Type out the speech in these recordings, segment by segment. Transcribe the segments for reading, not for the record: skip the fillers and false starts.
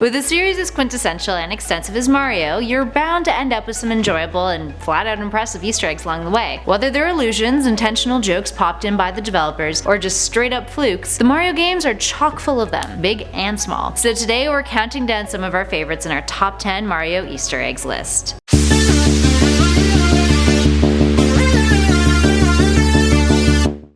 With a series as quintessential and extensive as Mario, you're bound to end up with some enjoyable and flat-out impressive Easter eggs along the way. Whether they're allusions, intentional jokes popped in by the developers, or just straight-up flukes, the Mario games are chock full of them, big and small. So today we're counting down some of our favorites in our top 10 Mario Easter eggs list.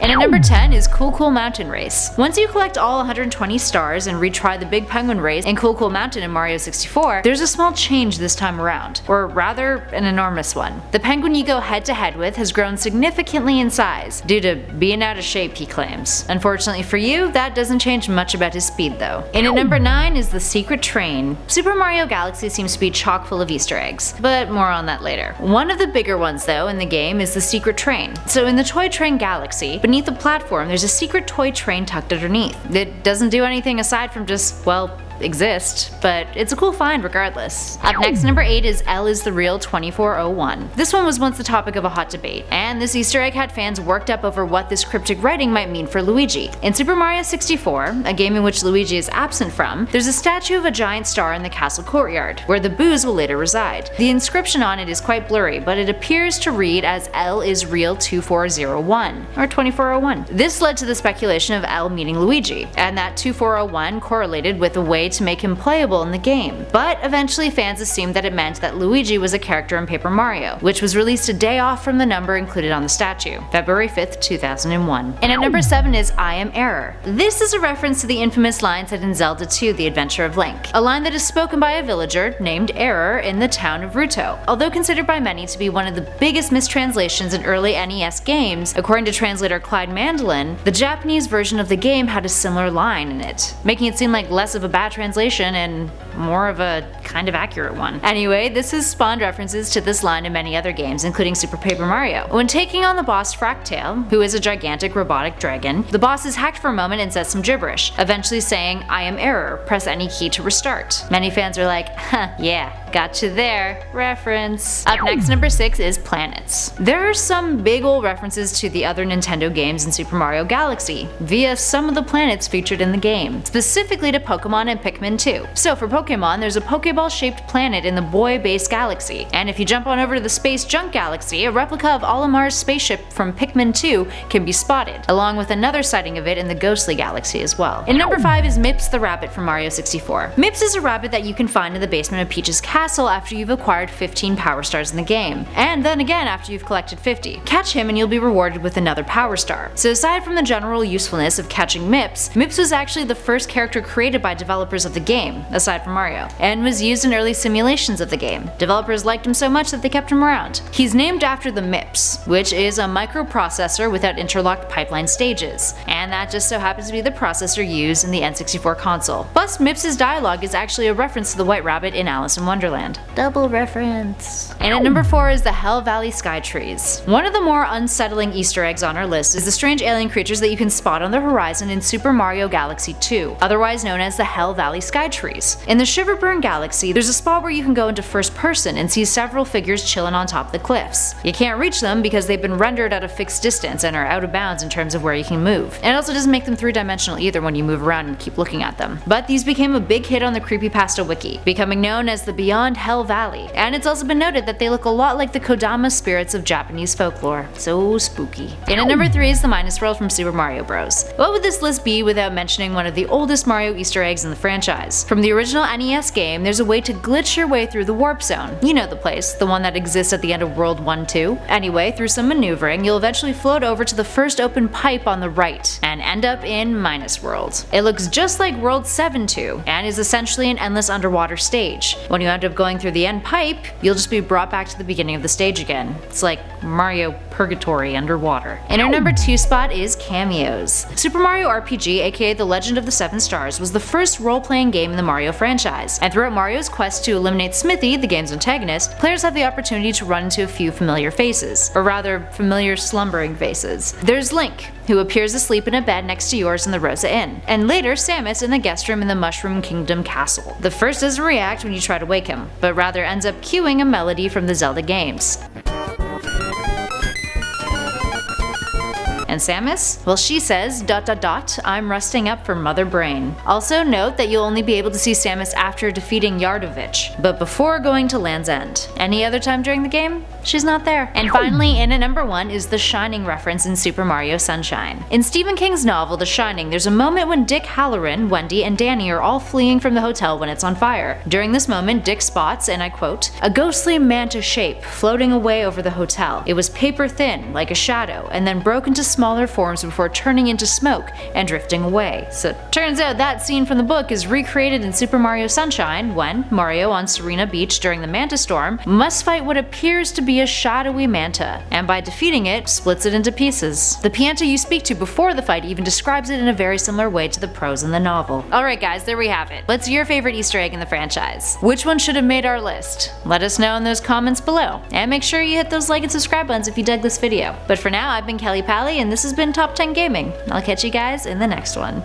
And at number 10 is Cool Cool Mountain Race. Once you collect all 120 stars and retry the Big Penguin Race in Cool Cool Mountain in Mario 64, there's a small change this time around, or rather, an enormous one. The penguin you go head to head with has grown significantly in size, due to being out of shape, he claims. Unfortunately for you, that doesn't change much about his speed though. And at number 9 is the Secret Train. Super Mario Galaxy seems to be chock full of Easter eggs, but more on that later. One of the bigger ones though in the game is the Secret Train. So in the Toy Train Galaxy, beneath the platform, there's a secret toy train tucked underneath. It doesn't do anything aside from just, well, exist, but it's a cool find regardless. Up next, number 8 is L is the Real 2401. This one was once the topic of a hot debate, and this Easter egg had fans worked up over what this cryptic writing might mean for Luigi. In Super Mario 64, a game in which Luigi is absent from, there's a statue of a giant star in the castle courtyard, where the Boos will later reside. The inscription on it is quite blurry, but it appears to read as L is Real 2401, or 2401. This led to the speculation of L meaning Luigi, and that 2401 correlated with a way to make him playable in the game. But eventually fans assumed that it meant that Luigi was a character in Paper Mario, which was released a day off from the number included on the statue, February 5th, 2001. And at number 7 is I am Error. This is a reference to the infamous line said in Zelda 2: The Adventure of Link, a line that is spoken by a villager named Error in the town of Ruto. Although considered by many to be one of the biggest mistranslations in early NES games, according to translator Clyde Mandolin, the Japanese version of the game had a similar line in it, making it seem like less of a bad translation and more of a kind of accurate one. Anyway, this has spawned references to this line in many other games, including Super Paper Mario. When taking on the boss Fractail, who is a gigantic robotic dragon, the boss is hacked for a moment and says some gibberish, eventually saying, "I am Error, press any key to restart." Many fans are like, huh, yeah, got you there, reference. Up next, number 6 is Planets. There are some big ol' references to the other Nintendo games in Super Mario Galaxy, via some of the planets featured in the game, specifically to Pokemon and Pikmin 2. So for Pokemon, there's a Pokeball-shaped planet in the Boy Base Galaxy, and if you jump on over to the Space Junk Galaxy, a replica of Olimar's spaceship from Pikmin 2 can be spotted, along with another sighting of it in the Ghostly Galaxy as well. And number 5 is MIPS the rabbit from Mario 64. MIPS is a rabbit that you can find in the basement of Peach's castle after you've acquired 15 power stars in the game, and then again after you've collected 50. Catch him and you'll be rewarded with another power star. So aside from the general usefulness of catching MIPS, MIPS was actually the first character created by developers of the game, aside from Mario, and was used in early simulations of the game. Developers liked him so much that they kept him around. He's named after the MIPS, which is a microprocessor without interlocked pipeline stages, and that just so happens to be the processor used in the N64 console. Plus, MIPS' dialogue is actually a reference to the White Rabbit in Alice in Wonderland. Double reference. And at number 4 is the Hell Valley Sky Trees. One of the more unsettling Easter eggs on our list is the strange alien creatures that you can spot on the horizon in Super Mario Galaxy 2, otherwise known as the Hell Valley Sky Trees. In the Shiverburn Galaxy, there's a spot where you can go into first person and see several figures chilling on top of the cliffs. You can't reach them because they've been rendered at a fixed distance and are out of bounds in terms of where you can move. And it also doesn't make them three-dimensional either when you move around and keep looking at them. But these became a big hit on the Creepypasta wiki, becoming known as the Beyond Hell Valley. And it's also been noted that they look a lot like the Kodama spirits of Japanese folklore. So spooky. And at number 3 is the Minus World from Super Mario Bros. What would this list be without mentioning one of the oldest Mario Easter eggs in the franchise? From the original NES game, there's a way to glitch your way through the Warp Zone. You know the place, the one that exists at the end of World 1-2. Anyway, through some maneuvering, you'll eventually float over to the first open pipe on the right, and end up in Minus World. It looks just like World 7-2, and is essentially an endless underwater stage. When you end up going through the end pipe, you'll just be brought back to the beginning of the stage again. It's like Mario Purgatory underwater. And our number 2 spot is Cameos. Super Mario RPG, aka The Legend of the Seven Stars, was the first role-playing game in the Mario franchise, and throughout Mario's quest to eliminate Smithy, the game's antagonist, players have the opportunity to run into a few familiar faces, or rather, familiar slumbering faces. There's Link, who appears asleep in a bed next to yours in the Rosa Inn, and later Samus in the guest room in the Mushroom Kingdom Castle. The first doesn't react when you try to wake him, but rather ends up cueing a melody from the Zelda games. And Samus? Well, she says, ... I'm resting up for Mother Brain. Also note that you'll only be able to see Samus after defeating Yardovich, but before going to Land's End. Any other time during the game, she's not there. And finally, in at number 1 is the Shining reference in Super Mario Sunshine. In Stephen King's novel The Shining, there's a moment when Dick Hallorann, Wendy, and Danny are all fleeing from the hotel when it's on fire. During this moment, Dick spots, and I quote, "a ghostly manta shape floating away over the hotel. It was paper thin, like a shadow, and then broke into smaller forms before turning into smoke and drifting away." So turns out that scene from the book is recreated in Super Mario Sunshine when Mario on Serena Beach during the Manta Storm must fight what appears to be a shadowy manta, and by defeating it, splits it into pieces. The Pianta you speak to before the fight even describes it in a very similar way to the prose in the novel. Alright guys, there we have it. What's your favorite Easter egg in the franchise? Which one should have made our list? Let us know in those comments below, and make sure you hit those like and subscribe buttons if you dug this video. But for now, I've been Kelly Pally, and this has been Top 10 Gaming. I'll catch you guys in the next one.